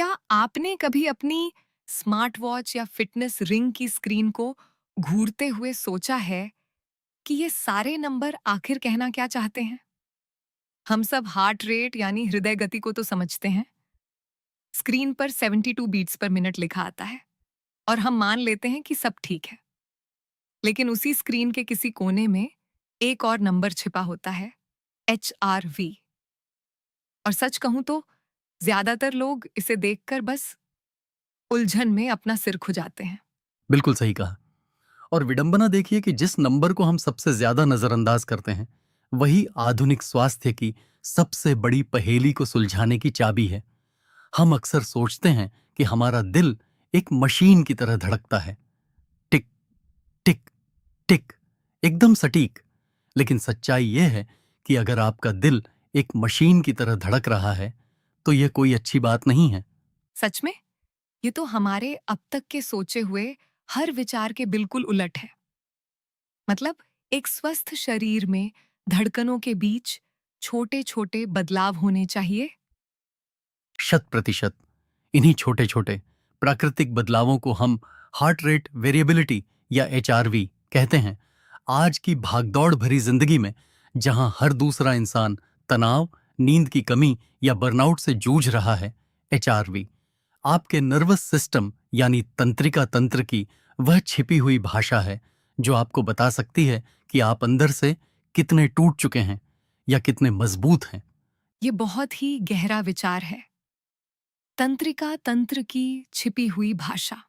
क्या आपने कभी अपनी स्मार्ट वॉच या फिटनेस रिंग की स्क्रीन को घूरते हुए सोचा है कि ये सारे नंबर आखिर कहना क्या चाहते हैं? हम सब हार्ट रेट यानी हृदय गति को तो समझते हैं। स्क्रीन पर 72 बीट्स पर मिनट लिखा आता है और हम मान लेते हैं कि सब ठीक है। लेकिन उसी स्क्रीन के किसी कोने में एक और नंबर छिपा होता है, HRV। और सच कहूं तो ज्यादातर लोग इसे देखकर बस उलझन में अपना सिर खुजाते हैं। बिल्कुल सही कहा। और विडंबना देखिए कि जिस नंबर को हम सबसे ज्यादा नजरअंदाज करते हैं वही आधुनिक स्वास्थ्य की सबसे बड़ी पहेली को सुलझाने की चाबी है। हम अक्सर सोचते हैं कि हमारा दिल एक मशीन की तरह धड़कता है, टिक टिक टिक, एकदम सटीक। लेकिन सच्चाई यह है कि अगर आपका दिल एक मशीन की तरह धड़क रहा है तो यह कोई अच्छी बात नहीं है। सच में ये तो हमारे अब तक के सोचे हुए हर विचार के बिल्कुल उलट है। मतलब एक स्वस्थ शरीर में धड़कनों के बीच छोटे छोटे बदलाव होने चाहिए। 100%। इन्हीं छोटे छोटे प्राकृतिक बदलावों को हम हार्ट रेट वेरिएबिलिटी या HRV कहते हैं। आज की भागदौड़ भरी जिंदगी में जहां हर दूसरा इंसान तनाव, नींद की कमी या बर्नआउट से जूझ रहा है, HRV आपके नर्वस सिस्टम यानी तंत्रिका तंत्र की वह छिपी हुई भाषा है जो आपको बता सकती है कि आप अंदर से कितने टूट चुके हैं या कितने मजबूत हैं। ये बहुत ही गहरा विचार है, तंत्रिका तंत्र की छिपी हुई भाषा।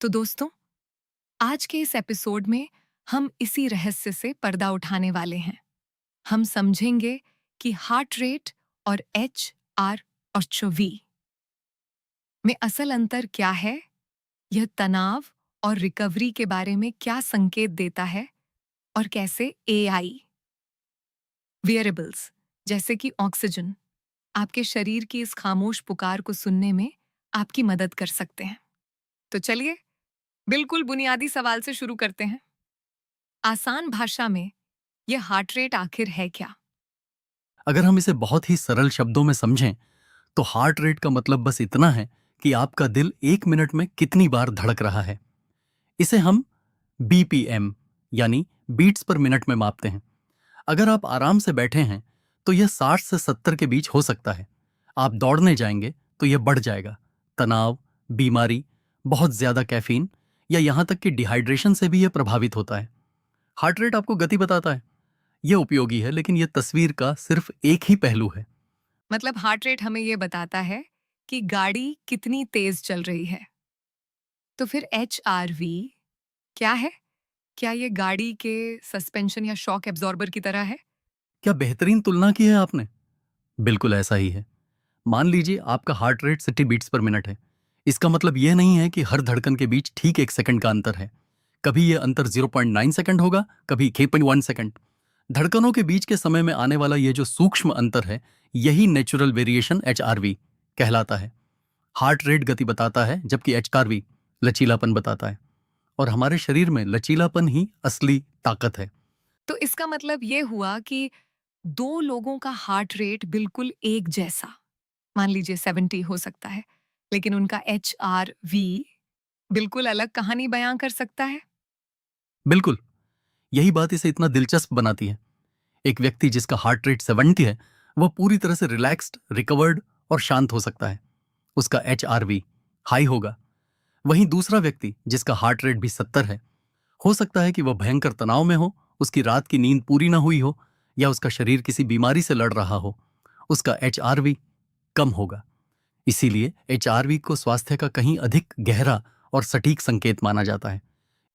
तो दोस्तों, आज के इस एपिसोड में हम इसी रहस्य से पर्दा उठाने वाले हैं। हम समझेंगे कि हार्ट रेट और HRV में असल अंतर क्या है, यह तनाव और रिकवरी के बारे में क्या संकेत देता है, और कैसे AI वेयरेबल्स जैसे कि ऑक्सीजन आपके शरीर की इस खामोश पुकार को सुनने में आपकी मदद कर सकते हैं। तो चलिए बिल्कुल बुनियादी सवाल से शुरू करते हैं। आसान भाषा में यह हार्ट रेट आखिर है क्या? अगर हम इसे बहुत ही सरल शब्दों में समझें तो हार्ट रेट का मतलब बस इतना है कि आपका दिल 1 मिनट में कितनी बार धड़क रहा है। इसे हम BPM यानी बीट्स पर मिनट में मापते हैं। अगर आप आराम से बैठे हैं तो यह 60 से 70 के बीच हो सकता है। आप दौड़ने जाएंगे तो यह बढ़ जाएगा। तनाव, बीमारी, बहुत ज्यादा कैफीन या यहां तक कि डिहाइड्रेशन से भी यह प्रभावित होता है। हार्ट रेट आपको गति बताता है। यह उपयोगी है, लेकिन यह तस्वीर का सिर्फ एक ही पहलू है। मतलब हार्ट रेट हमें यह बताता है कि गाड़ी कितनी तेज चल रही है। तो फिर HRV क्या है? क्या ये गाड़ी के सस्पेंशन या शॉक एब्जॉर्बर की तरह है? क्या बेहतरीन तुलना की है आपने। बिल्कुल ऐसा ही है। मान लीजिए आपका heart rate 60 beats per minute है। इसका मतलब यह नहीं है कि हर धड़कन के बीच ठीक 1 सेकंड का अंतर है। कभी यह अंतर 0.9 सेकंड होगा, कभी 1 सेकंड। धड़कनों के बीच के समय में आने वाला यह जो सूक्ष्म अंतर है, यही नेचुरल वेरिएशन HRV कहलाता है। हार्ट रेट गति बताता है जबकि HRV लचीलापन बताता है। और हमारे शरीर में लचीलापन ही असली ताकत है। तो इसका मतलब ये हुआ कि दो लोगों का हार्ट रेट बिल्कुल एक जैसा, मान लीजिए 70 हो सकता है, लेकिन उनका HRV बिल्कुल अलग कहानी बयां कर सकता है। बिल्कुल, यही बात इसे इतना दिलचस्प बनाती है। एक व्यक्ति जिसका हार्ट रेट 70 है वह पूरी तरह से रिलैक्स्ड, रिकवर्ड और शांत हो सकता है। उसका HRV हाई होगा। वहीं दूसरा व्यक्ति जिसका हार्ट रेट भी 70 है, हो सकता है कि वह भयंकर तनाव में हो, उसकी रात की नींद पूरी ना हुई हो या उसका शरीर किसी बीमारी से लड़ रहा हो। उसका HRV कम होगा। इसीलिए HRV को स्वास्थ्य का कहीं अधिक गहरा और सटीक संकेत माना जाता है।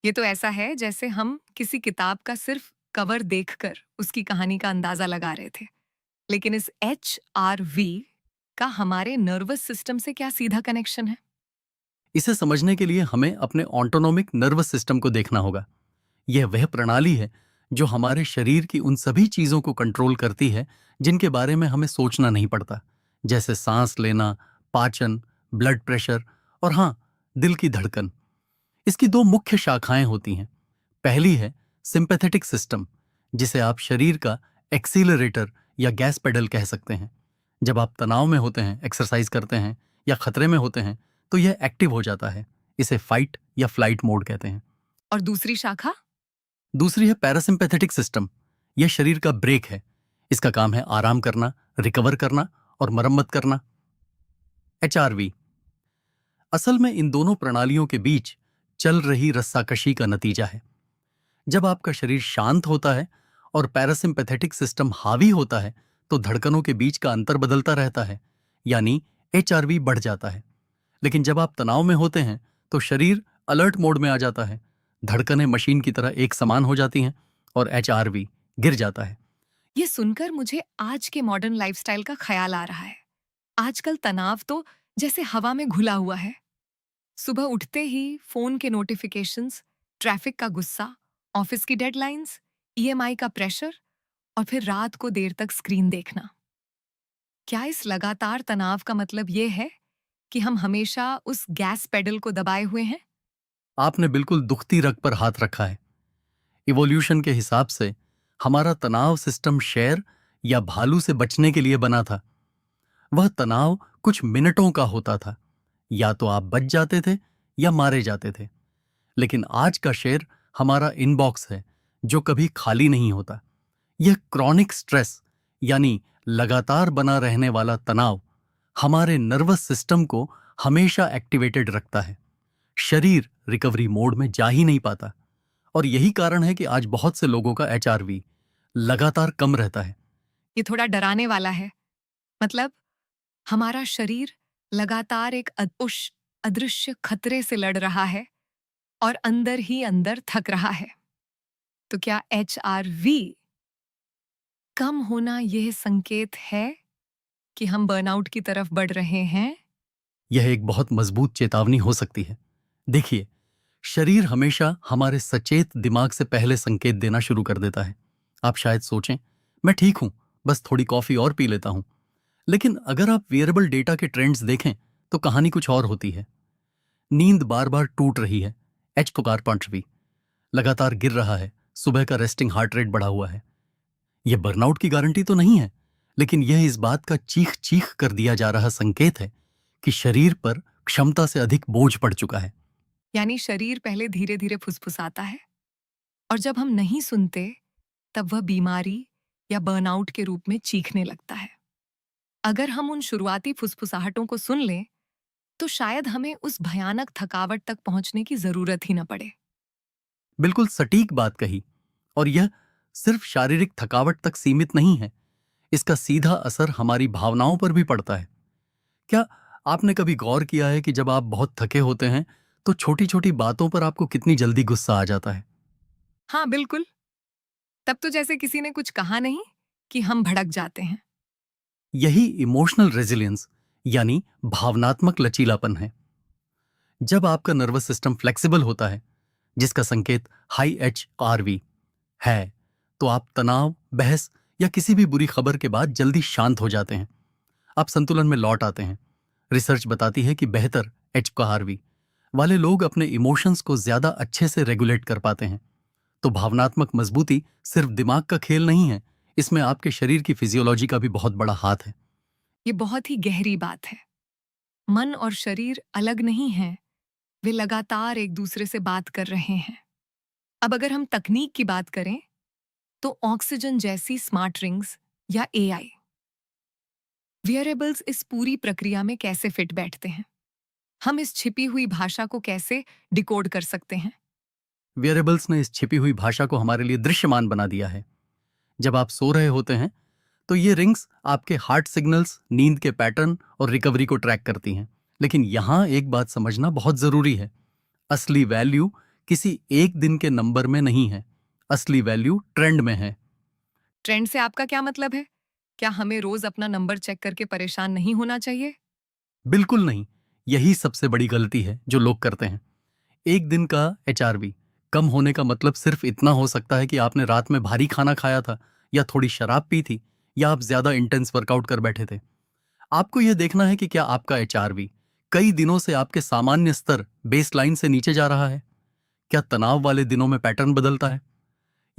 ये तो ऐसा है जैसे हम किसी किताब का सिर्फ कवर देखकर उसकी कहानी का अंदाजा लगा रहे थे। लेकिन इस HRV का हमारे नर्वस सिस्टम से क्या सीधा कनेक्शन है? इसे समझने के लिए हमें अपने ऑटोनोमिक नर्वस सिस्टम को देखना होगा। यह वह प्रणाली है जो हमारे शरीर की उन सभी चीजों को कंट्रोल करती है जिनके बारे में हमें सोचना नहीं पड़ता, जैसे सांस लेना, पाचन, ब्लड प्रेशर और हाँ, दिल की धड़कन। इसकी दो मुख्य शाखाएं होती हैं। पहली है सिंपैथेटिक सिस्टम, जिसे आप शरीर का एक्सीलरेटर या गैस पेडल कह सकते हैं। जब आप तनाव में होते हैं, एक्सरसाइज करते हैं या खतरे में होते हैं तो यह एक्टिव हो जाता है। इसे फाइट या फ्लाइट मोड कहते हैं। और दूसरी शाखा? दूसरी है पैरासिम्पैथेटिक सिस्टम। यह शरीर का ब्रेक है। इसका काम है आराम करना, रिकवर करना और मरम्मत करना। HRV असल में इन दोनों प्रणालियों के बीच चल रही रस्साकशी का नतीजा है। जब आपका शरीर शांत होता है और पैरासिम्पैथेटिक सिस्टम हावी होता है तो धड़कनों के बीच का अंतर बदलता रहता है, यानी HRV बढ़ जाता है। लेकिन जब आप तनाव में होते हैं तो शरीर अलर्ट मोड में आ जाता है, धड़कनें मशीन की तरह एक समान हो जाती हैं और HRV गिर जाता है। ये सुनकर मुझे आज के मॉडर्न लाइफस्टाइल का ख्याल आ रहा है। आजकल तनाव तो जैसे हवा में घुला हुआ है। सुबह उठते ही फोन के नोटिफिकेशंस, ट्रैफिक का गुस्सा, ऑफिस की डेडलाइंस, EMI का प्रेशर और फिर रात को देर तक स्क्रीन देखना। क्या इस लगातार तनाव का मतलब ये है कि हम हमेशा उस गैस पेडल को दबाए हुए हैं? आपने बिल्कुल दुखती रग पर हाथ रखा है। इवोल्यूशन के हिसाब से हमारा तनाव सिस्टम शेर या भालू से बचने के लिए बना था। वह तनाव कुछ मिनटों का होता था, या तो आप बच जाते थे या मारे जाते थे। लेकिन आज का शेर हमारा इनबॉक्स है, जो कभी खाली नहीं होता। यह क्रॉनिक स्ट्रेस यानी लगातार बना रहने वाला तनाव हमारे नर्वस सिस्टम को हमेशा एक्टिवेटेड रखता है। शरीर रिकवरी मोड में जा ही नहीं पाता और यही कारण है कि आज बहुत से लोगों का HRV लगातार कम रहता है। ये थोड़ा डराने वाला है। मतलब हमारा शरीर लगातार एक अदृश्य खतरे से लड़ रहा है और अंदर ही अंदर थक रहा है। तो क्या HRV कम होना यह संकेत है कि हम बर्नआउट की तरफ बढ़ रहे हैं? यह एक बहुत मजबूत चेतावनी हो सकती है। देखिए, शरीर हमेशा हमारे सचेत दिमाग से पहले संकेत देना शुरू कर देता है। आप शायद सोचें, मैं ठीक हूं, बस थोड़ी कॉफी और पी लेता हूं। लेकिन अगर आप वेयरेबल डेटा के ट्रेंड्स देखें तो कहानी कुछ और होती है। नींद बार बार टूट रही है, HRV लगातार गिर रहा है, सुबह का रेस्टिंग हार्ट रेट बढ़ा हुआ है। यह बर्नआउट की गारंटी तो नहीं है, लेकिन यह इस बात का चीख चीख कर दिया जा रहा संकेत है कि शरीर पर क्षमता से अधिक बोझ पड़ चुका है। यानी शरीर पहले धीरे धीरे फुसफुसाता है और जब हम नहीं सुनते तब वह बीमारी या बर्नआउट के रूप में चीखने लगता है। अगर हम उन शुरुआती फुसफुसाहटों को सुन लें तो शायद हमें उस भयानक थकावट तक पहुंचने की जरूरत ही न पड़े। बिल्कुल सटीक बात कही। और यह सिर्फ शारीरिक थकावट तक सीमित नहीं है, इसका सीधा असर हमारी भावनाओं पर भी पड़ता है। क्या आपने कभी गौर किया है कि जब आप बहुत थके होते हैं तो छोटी छोटी बातों पर आपको कितनी जल्दी गुस्सा आ जाता है? हाँ बिल्कुल। तब तो जैसे किसी ने कुछ कहा नहीं कि हम भड़क जाते हैं। यही इमोशनल रेजिलियंस यानी भावनात्मक लचीलापन है। जब आपका नर्वस सिस्टम फ्लेक्सिबल होता है, जिसका संकेत हाई HRV है, तो आप तनाव, बहस या किसी भी बुरी खबर के बाद जल्दी शांत हो जाते हैं। आप संतुलन में लौट आते हैं। रिसर्च बताती है कि बेहतर HRV वाले लोग अपने इमोशंस को ज्यादा अच्छे से रेगुलेट कर पाते हैं। तो भावनात्मक मजबूती सिर्फ दिमाग का खेल नहीं है, इसमें आपके शरीर की फिजियोलॉजी का भी बहुत बड़ा हाथ है। ये बहुत ही गहरी बात है। मन और शरीर अलग नहीं हैं, वे लगातार एक दूसरे से बात कर रहे हैं। अब अगर हम तकनीक की बात करें तो ऑक्सीजन जैसी स्मार्ट रिंग्स या AI वियरेबल्स इस पूरी प्रक्रिया में कैसे फिट बैठते हैं? हम इस छिपी हुई भाषा को कैसे डिकोड कर सकते हैं? वेयरेबल्स ने इस छिपी हुई भाषा को हमारे लिए दृश्यमान बना दिया है। जब आप सो रहे होते हैं तो ये रिंग्स आपके हार्ट सिग्नल्स, नींद के पैटर्न और रिकवरी को ट्रैक करती हैं। लेकिन यहां एक बात समझना बहुत जरूरी है। असली वैल्यू किसी एक दिन के नंबर में नहीं है, असली वैल्यू ट्रेंड में है। ट्रेंड से आपका क्या मतलब है? क्या हमें रोज अपना नंबर चेक करके परेशान नहीं होना चाहिए? बिल्कुल नहीं। यही सबसे बड़ी गलती है जो लोग करते हैं। एक दिन का HRV कम होने का मतलब सिर्फ इतना हो सकता है कि आपने रात में भारी खाना खाया था, या थोड़ी शराब पी थी, या आप ज्यादा इंटेंस वर्कआउट कर बैठे थे। आपको यह देखना है कि क्या आपका HRV कई दिनों से आपके सामान्य स्तर बेसलाइन से नीचे जा रहा है। क्या तनाव वाले दिनों में पैटर्न बदलता है?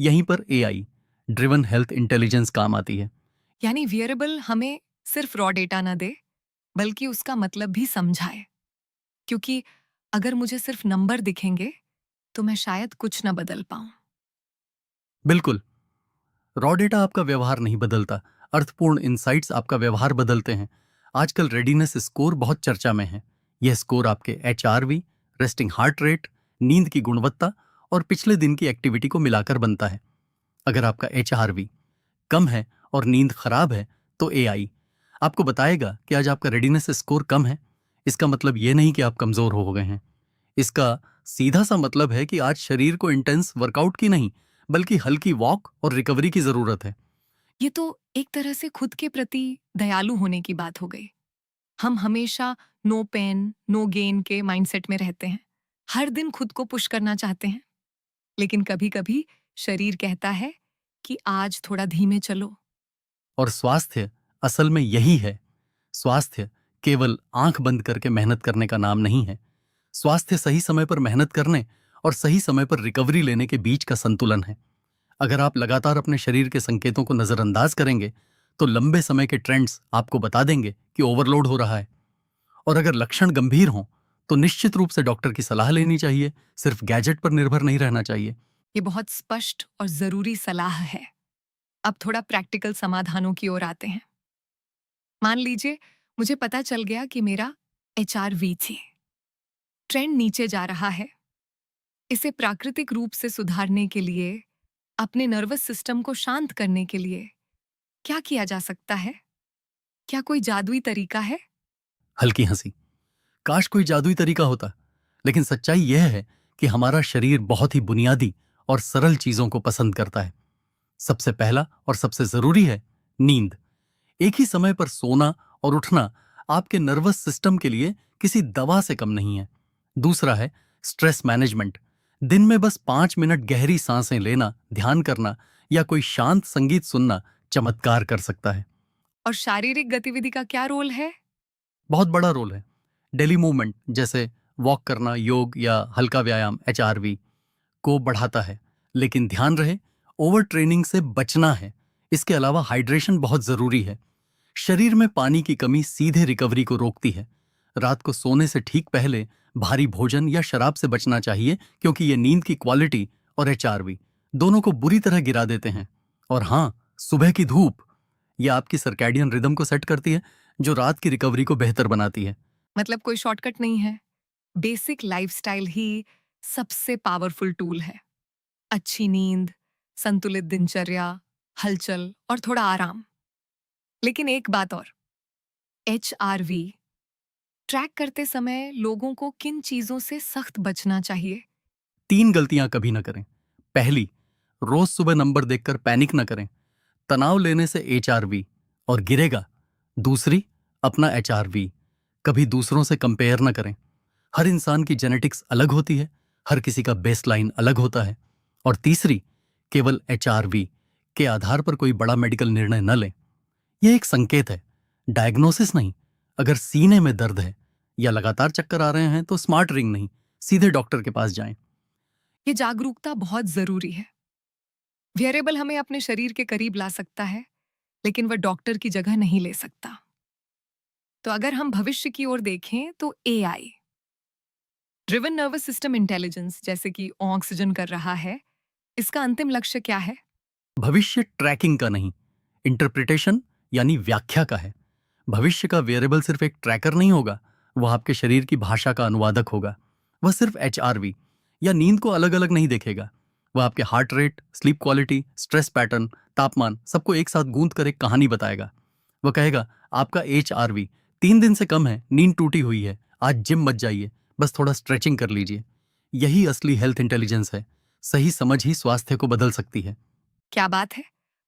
यहीं पर AI ड्रिवन हेल्थ इंटेलिजेंस काम आती है। यानी वियरेबल हमें सिर्फ रॉ डेटा ना दे, बल्कि उसका मतलब भी समझाए। क्योंकि अगर मुझे सिर्फ नंबर दिखेंगे, तो मैं शायद कुछ ना बदल पाऊं। बिल्कुल, रॉ डेटा आपका व्यवहार नहीं बदलता, अर्थपूर्ण इनसाइट्स आपका व्यवहार बदलते हैं। आजकल रेडीनेस स्कोर बहुत चर्चा में है। यह स्कोर आपके HRV, रेस्टिंग हार्ट रेट, नींद की गुणवत्ता और पिछले दिन की एक्टिविटी को मिलाकर बनता है। अगर आपका HRV कम है और नींद खराब है, तो AI आपको बताएगा कि आज आपका रेडीनेस स्कोर कम है। इसका मतलब यह नहीं कि आप कमजोर हो गए हैं। इसका सीधा सा मतलब है कि आज शरीर को इंटेंस वर्कआउट की नहीं, बल्कि हल्की वॉक और रिकवरी की जरूरत है। ये तो एक तरह से खुद के प्रति दयालु होने की बात हो गई। हम हमेशा नो पेन नो गेन के माइंडसेट में रहते हैं। हर दिन खुद को पुश करना चाहते हैं। लेकिन कभी कभी शरीर कहता है कि आज थोड़ा धीमे चलो। और स्वास्थ्य असल में यही है। स्वास्थ्य केवल आंख बंद करके मेहनत करने का नाम नहीं है। स्वास्थ्य सही समय पर मेहनत करने और सही समय पर रिकवरी लेने के बीच का संतुलन है। अगर आप लगातार अपने शरीर के संकेतों को नजरअंदाज करेंगे, तो लंबे समय के ट्रेंड्स आपको बता देंगे कि ओवरलोड हो रहा है। और अगर लक्षण गंभीर हों, तो निश्चित रूप से डॉक्टर की सलाह लेनी चाहिए। सिर्फ गैजेट पर निर्भर नहीं रहना चाहिए। ये बहुत स्पष्ट और जरूरी सलाह है। अब थोड़ा प्रैक्टिकल समाधानों की ओर आते हैं। मान लीजिए मुझे पता चल गया कि मेरा HRV ट्रेंड नीचे जा रहा है। इसे प्राकृतिक रूप से सुधारने के लिए, अपने नर्वस सिस्टम को शांत करने के लिए क्या किया जा सकता है? क्या कोई जादुई तरीका है? हल्की हंसी। काश कोई जादुई तरीका होता, लेकिन सच्चाई यह है कि हमारा शरीर बहुत ही बुनियादी और सरल चीजों को पसंद करता है। सबसे पहला और सबसे जरूरी है नींद। एक ही समय पर सोना और उठना आपके नर्वस सिस्टम के लिए किसी दवा से कम नहीं है। दूसरा है स्ट्रेस मैनेजमेंट। दिन में बस 5 मिनट गहरी सांसें लेना, ध्यान करना या कोई शांत संगीत सुनना चमत्कार कर सकता है। और शारीरिक गतिविधि का क्या रोल है? बहुत बड़ा रोल है। डेली मूवमेंट जैसे वॉक करना, योग या हल्का व्यायाम HRV को बढ़ाता है। लेकिन ध्यान रहे, ओवर ट्रेनिंग से बचना है। इसके अलावा हाइड्रेशन बहुत जरूरी है। शरीर में पानी की कमी सीधे रिकवरी को रोकती है। रात को सोने से ठीक पहले भारी भोजन या शराब से बचना चाहिए, क्योंकि ये नींद की क्वालिटी और HRV दोनों को बुरी तरह गिरा देते हैं। और हाँ, सुबह की धूप, यह आपकी सर्कैडियन रिदम को सेट करती है, जो रात की रिकवरी को बेहतर बनाती है। मतलब कोई शॉर्टकट नहीं है। बेसिक लाइफस्टाइल ही सबसे पावरफुल टूल है। अच्छी नींद, संतुलित दिनचर्या, हलचल और थोड़ा आराम। लेकिन एक बात और, HRV ट्रैक करते समय लोगों को किन चीजों से सख्त बचना चाहिए? 3 गलतियां कभी न करें। पहली, रोज सुबह नंबर देखकर पैनिक न करें। तनाव लेने से HRV और गिरेगा। दूसरी, अपना HRV कभी दूसरों से कंपेयर न करें। हर इंसान की जेनेटिक्स अलग होती है, हर किसी का बेसलाइन अलग होता है। और तीसरी, केवल HRV के आधार पर कोई बड़ा मेडिकल निर्णय न लें। यह एक संकेत है, डायग्नोसिस नहीं। अगर सीने में दर्द है या लगातार चक्कर आ रहे हैं, तो स्मार्ट रिंग नहीं, सीधे डॉक्टर के पास जाएं। ये जागरूकता बहुत जरूरी है। वेरिएबल हमें अपने शरीर के करीब ला सकता है, लेकिन वह डॉक्टर की जगह नहीं ले सकता। तो अगर हम भविष्य की ओर देखें, तो AI driven nervous system intelligence जैसे कि ऑक्सीजन कर रहा है, इसका अंतिम लक्ष्य क्या है? भविष्य ट्रैकिंग का नहीं, इंटरप्रिटेशन यानी व्याख्या का है। भविष्य का वेरिएबल सिर्फ एक ट्रैकर नहीं होगा, वह आपके शरीर की भाषा का अनुवादक होगा। वह सिर्फ HRV या नींद को अलग अलग नहीं देखेगा। वह आपके heart rate, sleep quality, stress pattern, तापमान सबको एक साथ गूंथ कर एक कहानी बताएगा। वह कहेगा, आपका HRV 3 दिन से कम है, नींद टूटी हुई है, आज जिम मत जाइए, बस थोड़ा स्ट्रेचिंग कर लीजिए। यही असली हेल्थ इंटेलिजेंस है। सही समझ ही स्वास्थ्य को बदल सकती है। क्या बात है!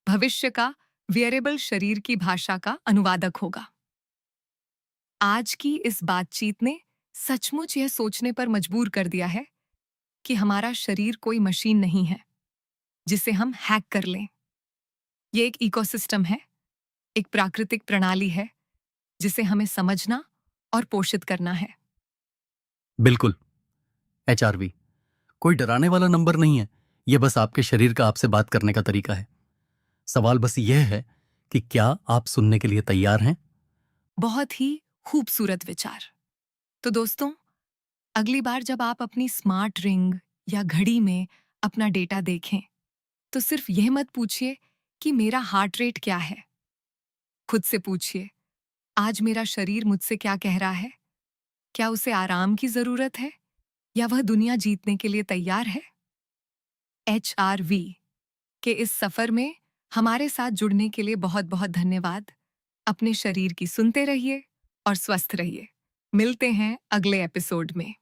भविष्य का वेरिएबल शरीर की भाषा का अनुवादक होगा। आज की इस बातचीत ने सचमुच यह सोचने पर मजबूर कर दिया है कि हमारा शरीर कोई मशीन नहीं है जिसे हम हैक कर लें। ये एक इकोसिस्टम है, एक प्राकृतिक प्रणाली है जिसे हमें समझना और पोषित करना है। बिल्कुल, HRV कोई डराने वाला नंबर नहीं है। यह बस आपके शरीर का आपसे बात करने का तरीका है। सवाल बस यह है कि क्या आप सुनने के लिए तैयार हैं? बहुत ही खूबसूरत विचार। तो दोस्तों, अगली बार जब आप अपनी स्मार्ट रिंग या घड़ी में अपना डेटा देखें, तो सिर्फ यह मत पूछिए कि मेरा हार्ट रेट क्या है। खुद से पूछिए, आज मेरा शरीर मुझसे क्या कह रहा है? क्या उसे आराम की जरूरत है या वह दुनिया जीतने के लिए तैयार है? HRV के इस सफर में हमारे साथ जुड़ने के लिए बहुत बहुत धन्यवाद। अपने शरीर की सुनते रहिए और स्वस्थ रहिए। मिलते हैं अगले एपिसोड में।